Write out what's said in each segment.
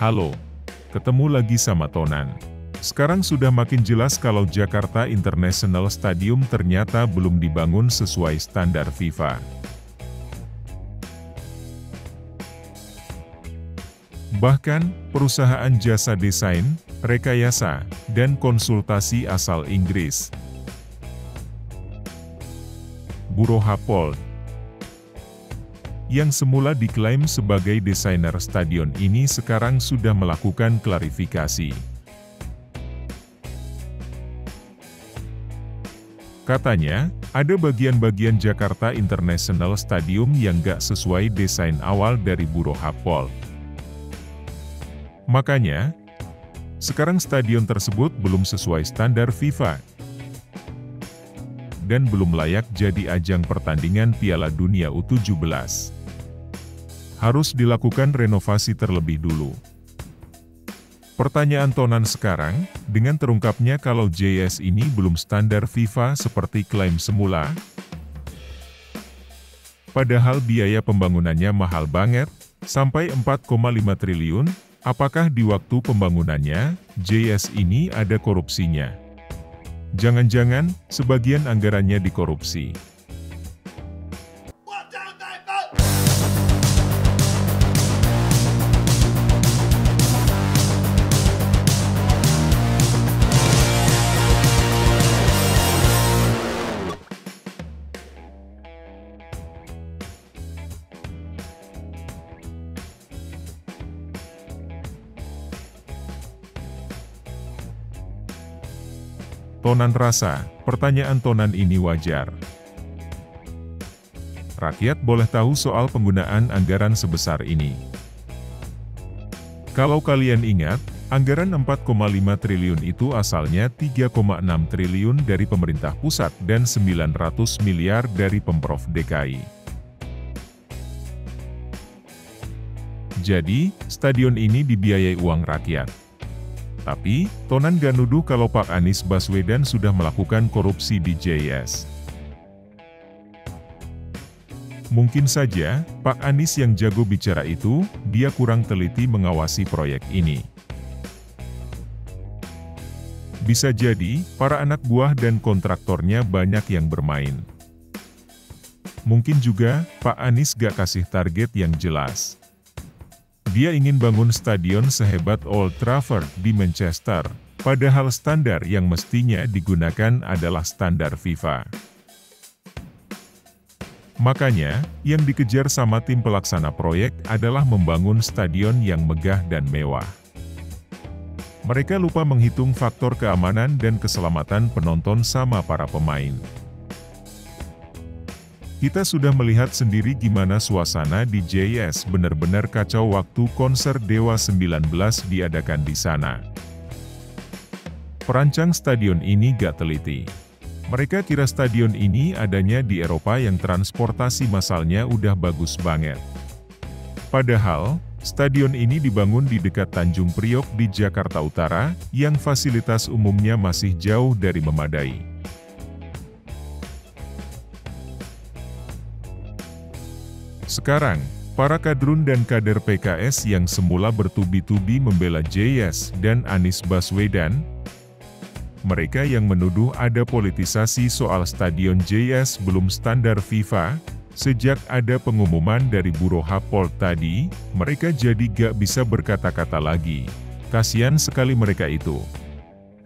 Halo, ketemu lagi sama Tonan. Sekarang sudah makin jelas kalau Jakarta International Stadium ternyata belum dibangun sesuai standar FIFA. Bahkan, perusahaan jasa desain, rekayasa, dan konsultasi asal Inggris, Buro Happold, yang semula diklaim sebagai desainer stadion ini sekarang sudah melakukan klarifikasi. Katanya, ada bagian-bagian Jakarta International Stadium yang gak sesuai desain awal dari Buro Happold. Makanya, sekarang stadion tersebut belum sesuai standar FIFA dan belum layak jadi ajang pertandingan Piala Dunia U17. Harus dilakukan renovasi terlebih dulu. Pertanyaan Tonan sekarang, dengan terungkapnya kalau JS ini belum standar FIFA seperti klaim semula, padahal biaya pembangunannya mahal banget, sampai 4,5 triliun, apakah di waktu pembangunannya, JS ini ada korupsinya? Jangan-jangan, sebagian anggarannya dikorupsi. Tonan rasa, pertanyaan Tonan ini wajar. Rakyat boleh tahu soal penggunaan anggaran sebesar ini. Kalau kalian ingat, anggaran 4,5 triliun itu asalnya 3,6 triliun dari pemerintah pusat dan 900 miliar dari Pemprov DKI. Jadi, stadion ini dibiayai uang rakyat. Tapi, Tonan gak nuduh kalau Pak Anies Baswedan sudah melakukan korupsi di JS. Mungkin saja, Pak Anies yang jago bicara itu, dia kurang teliti mengawasi proyek ini. Bisa jadi, para anak buah dan kontraktornya banyak yang bermain. Mungkin juga, Pak Anies gak kasih target yang jelas. Dia ingin bangun stadion sehebat Old Trafford di Manchester, padahal standar yang mestinya digunakan adalah standar FIFA. Makanya, yang dikejar sama tim pelaksana proyek adalah membangun stadion yang megah dan mewah. Mereka lupa menghitung faktor keamanan dan keselamatan penonton sama para pemain. Kita sudah melihat sendiri gimana suasana di JS benar-benar kacau waktu konser Dewa 19 diadakan di sana. Perancang stadion ini gak teliti. Mereka kira stadion ini adanya di Eropa yang transportasi massalnya udah bagus banget. Padahal, stadion ini dibangun di dekat Tanjung Priok di Jakarta Utara, yang fasilitas umumnya masih jauh dari memadai. Sekarang, para kadrun dan kader PKS yang semula bertubi-tubi membela JS dan Anies Baswedan, mereka yang menuduh ada politisasi soal stadion JS belum standar FIFA, sejak ada pengumuman dari Buro Happold tadi, mereka jadi gak bisa berkata-kata lagi. Kasian sekali mereka itu.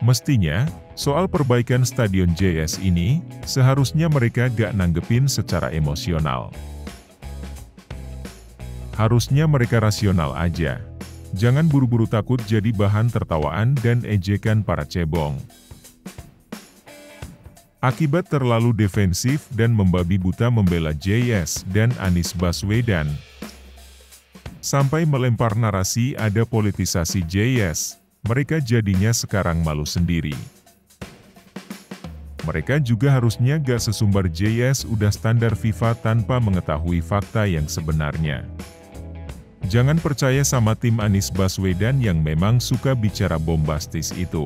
Mestinya, soal perbaikan stadion JS ini, seharusnya mereka gak nanggepin secara emosional. Harusnya mereka rasional aja. Jangan buru-buru takut jadi bahan tertawaan dan ejekan para cebong. Akibat terlalu defensif dan membabi buta membela JS dan Anies Baswedan, sampai melempar narasi ada politisasi JS, mereka jadinya sekarang malu sendiri. Mereka juga harusnya gak sesumbar JS udah standar FIFA tanpa mengetahui fakta yang sebenarnya. Jangan percaya sama tim Anies Baswedan yang memang suka bicara bombastis itu.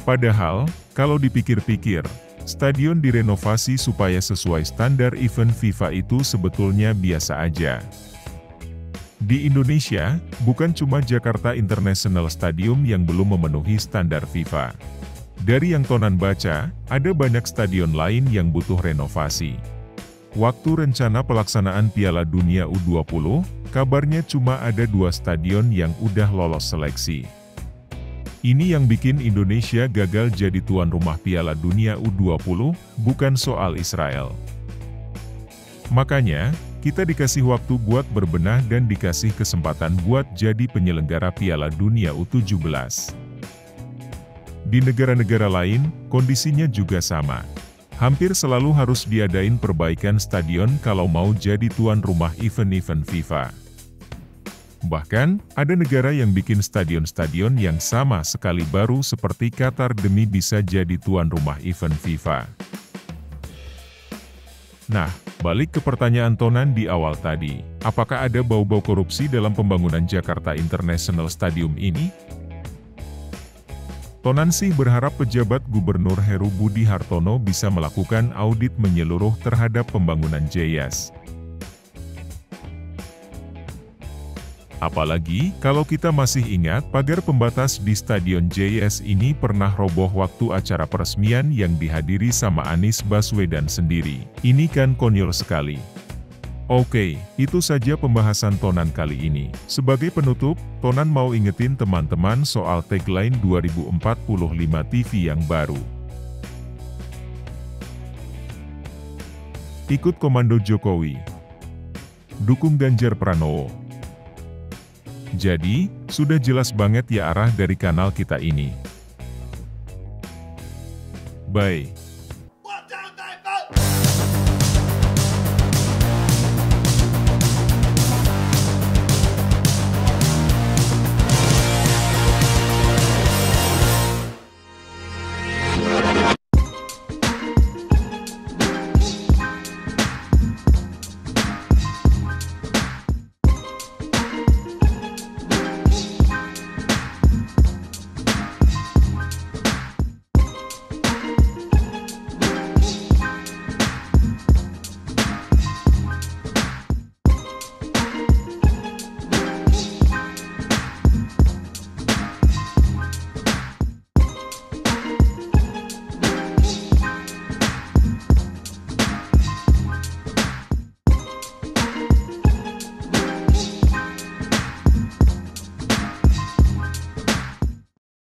Padahal, kalau dipikir-pikir, stadion direnovasi supaya sesuai standar event FIFA itu sebetulnya biasa aja. Di Indonesia, bukan cuma Jakarta International Stadium yang belum memenuhi standar FIFA. Dari yang Tonan baca, ada banyak stadion lain yang butuh renovasi. Waktu rencana pelaksanaan Piala Dunia U20, kabarnya cuma ada 2 stadion yang udah lolos seleksi. Ini yang bikin Indonesia gagal jadi tuan rumah Piala Dunia U20, bukan soal Israel. Makanya, kita dikasih waktu buat berbenah dan dikasih kesempatan buat jadi penyelenggara Piala Dunia U17. Di negara-negara lain, kondisinya juga sama. Hampir selalu harus diadain perbaikan stadion kalau mau jadi tuan rumah event-event FIFA. Bahkan, ada negara yang bikin stadion-stadion yang sama sekali baru seperti Qatar demi bisa jadi tuan rumah event FIFA. Nah, balik ke pertanyaan Tonan di awal tadi, apakah ada bau-bau korupsi dalam pembangunan Jakarta International Stadium ini? Tonan sih berharap pejabat Gubernur Heru Budi Hartono bisa melakukan audit menyeluruh terhadap pembangunan JS. Apalagi, kalau kita masih ingat pagar pembatas di Stadion JS ini pernah roboh waktu acara peresmian yang dihadiri sama Anies Baswedan sendiri. Ini kan konyol sekali. Oke, itu saja pembahasan Tonan kali ini. Sebagai penutup, Tonan mau ingetin teman-teman soal tagline 2045 TV yang baru. Ikut komando Jokowi. Dukung Ganjar Pranowo. Jadi, sudah jelas banget ya arah dari kanal kita ini. Bye.